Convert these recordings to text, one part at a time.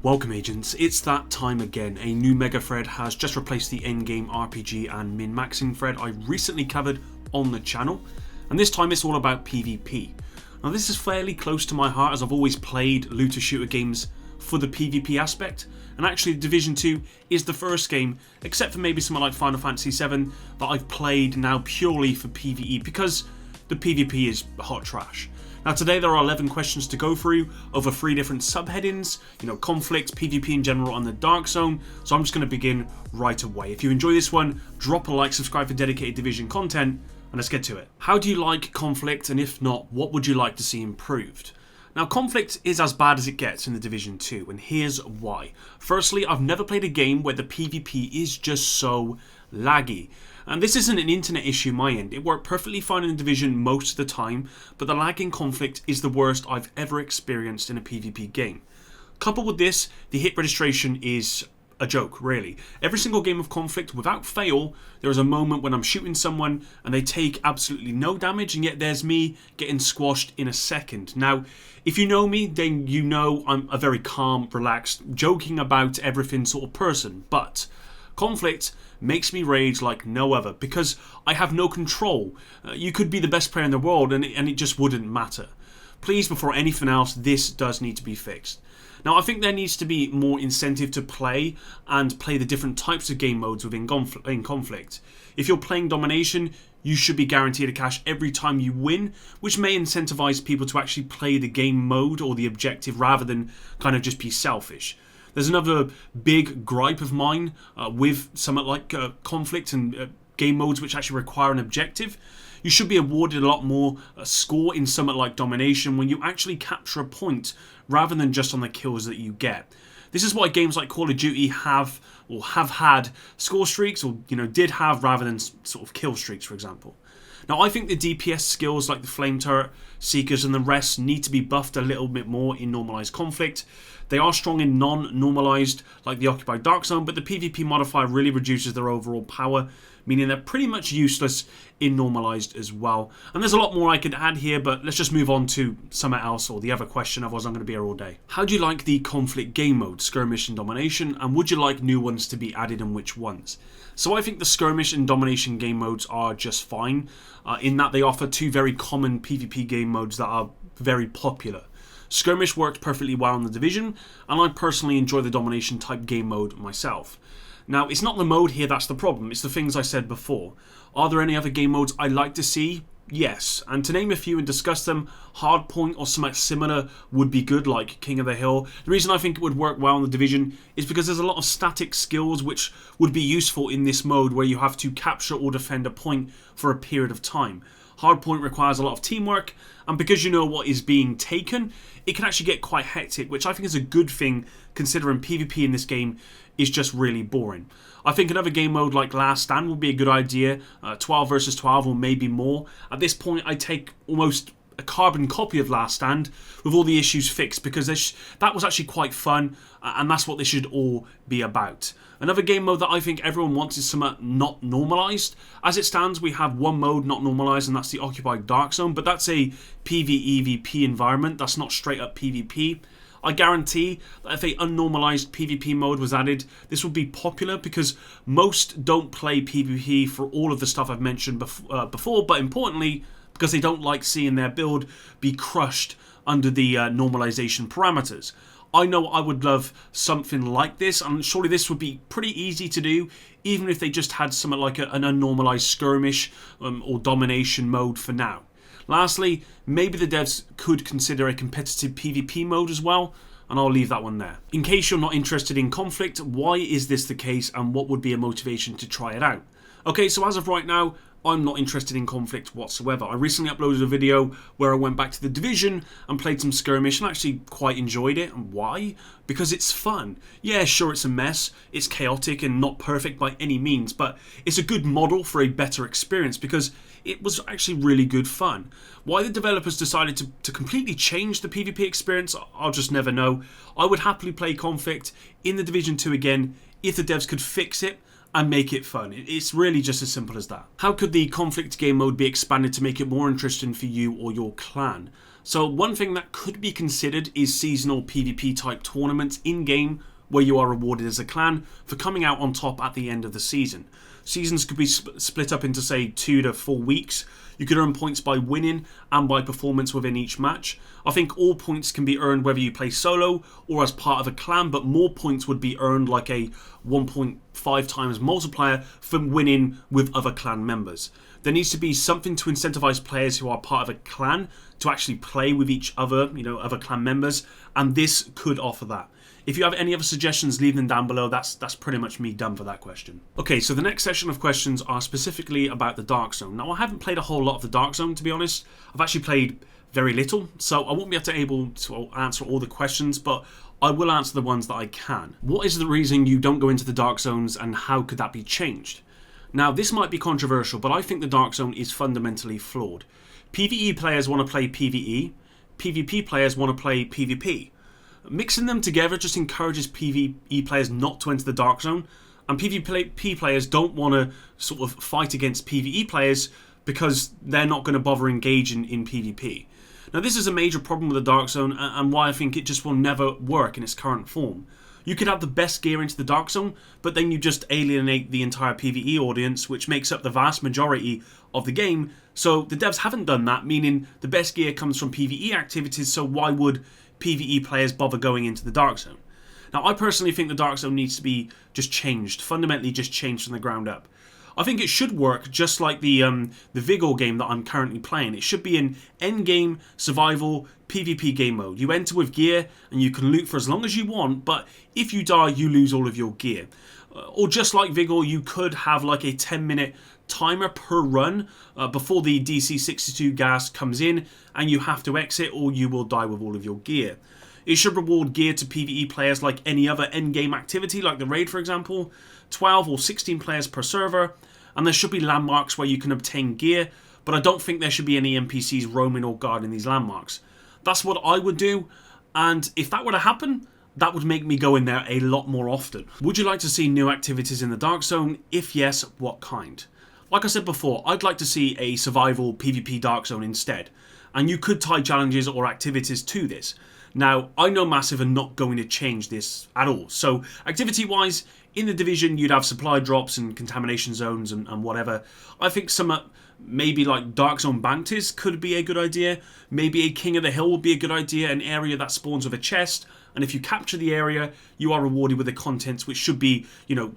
Welcome agents, it's that time again. A new Megathread has just replaced the endgame RPG and min-maxing thread I recently covered on the channel, and this time it's all about PvP. Now this is fairly close to my heart as I've always played looter shooter games for the PvP aspect, and actually Division 2 is the first game, except for maybe something like Final Fantasy VII, that I've played now purely for PvE because the PvP is hot trash. Now today there are 11 questions to go through over 3 different subheadings, conflict, PvP in general and the Dark Zone, so I'm just going to begin right away. If you enjoy this one, drop a like, subscribe for dedicated Division content, and let's get to it. How do you like conflict, and if not, what would you like to see improved? Now conflict is as bad as it gets in the Division 2, and here's why. Firstly, I've never played a game where the PvP is just so laggy. And this isn't an internet issue my end, it worked perfectly fine in the Division most of the time, but the lag in conflict is the worst I've ever experienced in a PvP game. Coupled with this, the hit registration is a joke, really. Every single game of conflict, without fail, there is a moment when I'm shooting someone and they take absolutely no damage, and yet there's me getting squashed in a second. Now, if you know me, then you know I'm a very calm, relaxed, joking about everything sort of person, but conflict makes me rage like no other because I have no control. You could be the best player in the world and it just wouldn't matter. Please, before anything else, this does need to be fixed. Now, I think there needs to be more incentive to play the different types of game modes within conflict. If you're playing domination, you should be guaranteed a cash every time you win, which may incentivize people to actually play the game mode or the objective rather than kind of just be selfish. There's another big gripe of mine with something like conflict and game modes which actually require an objective. You should be awarded a lot more score in something like domination when you actually capture a point rather than just on the kills that you get. This is why games like Call of Duty have had score streaks, or did have, rather than sort of kill streaks, for example. Now, I think the DPS skills like the Flame Turret, Seekers and the rest need to be buffed a little bit more in normalized conflict. They are strong in non-normalized like the Occupied Dark Zone, but the PvP modifier really reduces their overall power, meaning they're pretty much useless in normalized as well. And there's a lot more I could add here, but let's just move on to something else or the other question, otherwise I'm going to be here all day. How do you like the conflict game mode, skirmish and domination, and would you like new ones to be added and which ones? So I think the skirmish and domination game modes are just fine, in that they offer 2 very common PvP game modes that are very popular. Skirmish worked perfectly well in the Division, and I personally enjoy the domination type game mode myself. Now, it's not the mode here that's the problem, it's the things I said before. Are there any other game modes I'd like to see? Yes, and to name a few and discuss them, Hardpoint or something similar would be good, like King of the Hill. The reason I think it would work well in the Division is because there's a lot of static skills which would be useful in this mode where you have to capture or defend a point for a period of time. Hardpoint requires a lot of teamwork, and because you know what is being taken, it can actually get quite hectic, which I think is a good thing considering PvP in this game is just really boring. I think another game mode like Last Stand would be a good idea, 12 versus 12 or maybe more. At this point I take almost a carbon copy of Last Stand with all the issues fixed, because that was actually quite fun, and that's what this should all be about. Another game mode that I think everyone wants is something not normalized. As it stands, we have one mode not normalized, and that's the Occupied Dark Zone, but that's a PvEVP environment, that's not straight up PvP. I guarantee that if a unnormalized PvP mode was added, this would be popular because most don't play PvP for all of the stuff I've mentioned before, but importantly, because they don't like seeing their build be crushed under the normalization parameters. I know I would love something like this, and surely this would be pretty easy to do, even if they just had something like an unnormalized skirmish or domination mode for now. Lastly, maybe the devs could consider a competitive PvP mode as well, and I'll leave that one there. In case you're not interested in conflict, why is this the case and what would be a motivation to try it out? Okay, so as of right now, I'm not interested in conflict whatsoever. I recently uploaded a video where I went back to the Division and played some skirmish and actually quite enjoyed it. And why? Because it's fun. Yeah, sure, it's a mess, it's chaotic and not perfect by any means, but it's a good model for a better experience because it was actually really good fun. Why the developers decided to completely change the PvP experience, I'll just never know. I would happily play conflict in the Division 2 again if the devs could fix it and make it fun. It's really just as simple as that. How could the conflict game mode be expanded to make it more interesting for you or your clan? So one thing that could be considered is seasonal PvP type tournaments in-game where you are rewarded as a clan for coming out on top at the end of the season. Seasons could be split up into, say, 2 to 4 weeks. You could earn points by winning and by performance within each match. I think all points can be earned whether you play solo or as part of a clan, but more points would be earned like a 1.5 times multiplier from winning with other clan members. There needs to be something to incentivize players who are part of a clan to actually play with each other, other clan members, and this could offer that. If you have any other suggestions, leave them down below. That's pretty much me done for that question. Okay, so the next section of questions are specifically about the Dark Zone. Now, I haven't played a whole lot of the Dark Zone, to be honest. I've actually played very little, so I won't be able to answer all the questions, but I will answer the ones that I can. What is the reason you don't go into the Dark Zones, and how could that be changed? Now, this might be controversial, but I think the Dark Zone is fundamentally flawed. PvE players want to play PvE, PvP players want to play PvP. Mixing them together just encourages PvE players not to enter the Dark Zone, and PvP players don't want to sort of fight against PvE players because they're not going to bother engaging in PvP. Now, this is a major problem with the Dark Zone and why I think it just will never work in its current form. You could have the best gear into the Dark Zone, but then you just alienate the entire PvE audience, which makes up the vast majority of the game. So the devs haven't done that, meaning the best gear comes from PvE activities, so why would PvE players bother going into the Dark Zone? Now, I personally think the Dark Zone needs to be just changed, fundamentally just changed from the ground up. I think it should work just like the Vigor game that I'm currently playing. It should be an endgame survival PvP game mode. You enter with gear and you can loot for as long as you want, but if you die, you lose all of your gear. Or just like Vigor, you could have like a 10-minute timer per run before the DC-62 gas comes in and you have to exit or you will die with all of your gear. It should reward gear to PvE players like any other endgame activity, like the raid for example, 12 or 16 players per server, and there should be landmarks where you can obtain gear, but I don't think there should be any NPCs roaming or guarding these landmarks. That's what I would do, and if that were to happen, that would make me go in there a lot more often. Would you like to see new activities in the Dark Zone? If yes, what kind? Like I said before, I'd like to see a survival PvP Dark Zone instead, and you could tie challenges or activities to this. Now, I know Massive are not going to change this at all, so activity-wise, in the Division you'd have supply drops and contamination zones and whatever. I think some maybe like Dark Zone bounties could be a good idea. Maybe a King of the Hill would be a good idea, an area that spawns with a chest, and if you capture the area, you are rewarded with the contents, which should be,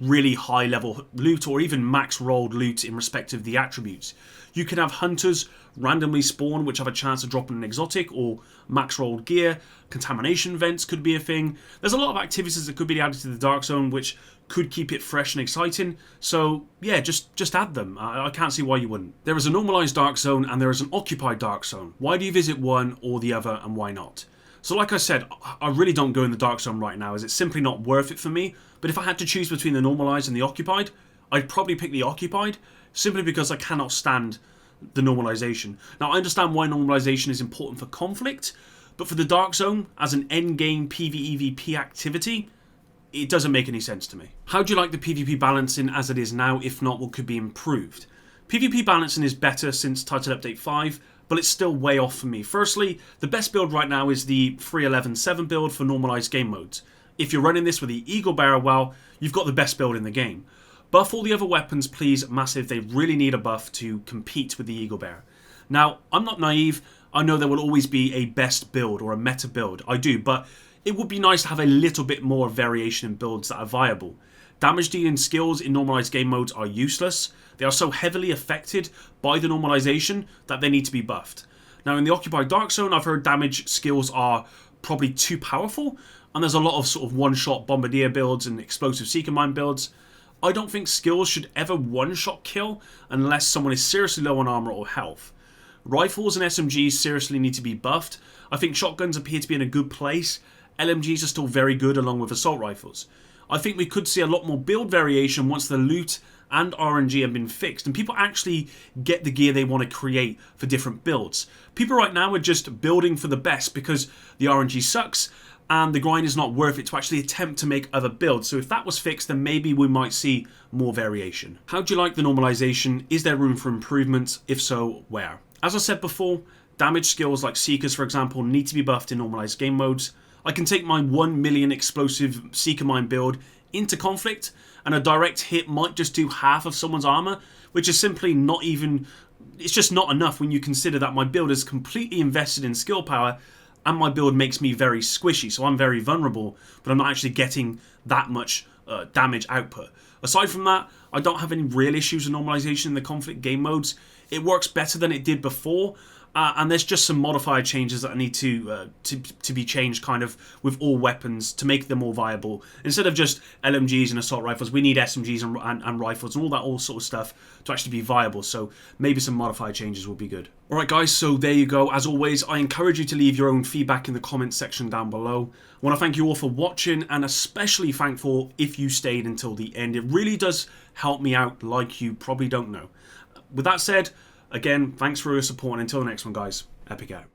really high level loot or even max rolled loot in respect of the attributes. You can have hunters randomly spawn, which have a chance of dropping an exotic or max rolled gear. Contamination vents could be a thing. There's a lot of activities that could be added to the Dark Zone, which could keep it fresh and exciting. So yeah, just add them. I can't see why you wouldn't. There is a normalized Dark Zone and there is an occupied Dark Zone. Why do you visit one or the other, and why not? So like I said, I really don't go in the Dark Zone right now, as it's simply not worth it for me. But if I had to choose between the normalized and the occupied, I'd probably pick the occupied, simply because I cannot stand the normalization. Now, I understand why normalization is important for conflict, but for the Dark Zone, as an endgame PvEVP activity, it doesn't make any sense to me. How do you like the PvP balancing as it is now? If not, what could be improved? PvP balancing is better since Title Update 5, but it's still way off for me. Firstly, the best build right now is the 3.11.7 build for normalized game modes. If you're running this with the Eagle Bearer, well, you've got the best build in the game. Buff all the other weapons, please, Massive. They really need a buff to compete with the Eagle Bearer. Now, I'm not naive. I know there will always be a best build or a meta build. I do, but it would be nice to have a little bit more variation in builds that are viable. Damage dealing skills in normalized game modes are useless. They are so heavily affected by the normalization that they need to be buffed. Now, in the Occupied Dark Zone, I've heard damage skills are probably too powerful, and there's a lot of sort of one-shot Bombardier builds and Explosive Seeker Mine builds. I don't think skills should ever one-shot kill unless someone is seriously low on armor or health. Rifles and SMGs seriously need to be buffed. I think shotguns appear to be in a good place. LMGs are still very good along with assault rifles. I think we could see a lot more build variation once the loot and RNG have been fixed and people actually get the gear they want to create for different builds. People right now are just building for the best because the RNG sucks and the grind is not worth it to actually attempt to make other builds. So if that was fixed, then maybe we might see more variation. How do you like the normalization? Is there room for improvement? If so, where? As I said before, damage skills like Seekers, for example, need to be buffed in normalized game modes. I can take my 1 million explosive Seeker Mine build into Conflict, and a direct hit might just do half of someone's armor, which is simply not even... It's just not enough when you consider that my build is completely invested in skill power, and my build makes me very squishy, so I'm very vulnerable, but I'm not actually getting that much damage output. Aside from that, I don't have any real issues with normalization in the Conflict game modes. It works better than it did before, and there's just some modifier changes that I need to be changed kind of with all weapons to make them more viable. Instead of just LMGs and assault rifles, we need SMGs and rifles and all sort of stuff to actually be viable. So maybe some modifier changes will be good. Alright guys, so there you go. As always, I encourage you to leave your own feedback in the comments section down below. I want to thank you all for watching, and especially thankful if you stayed until the end. It really does help me out like you probably don't know. With that said, again, thanks for your support, and until the next one, guys, epic out.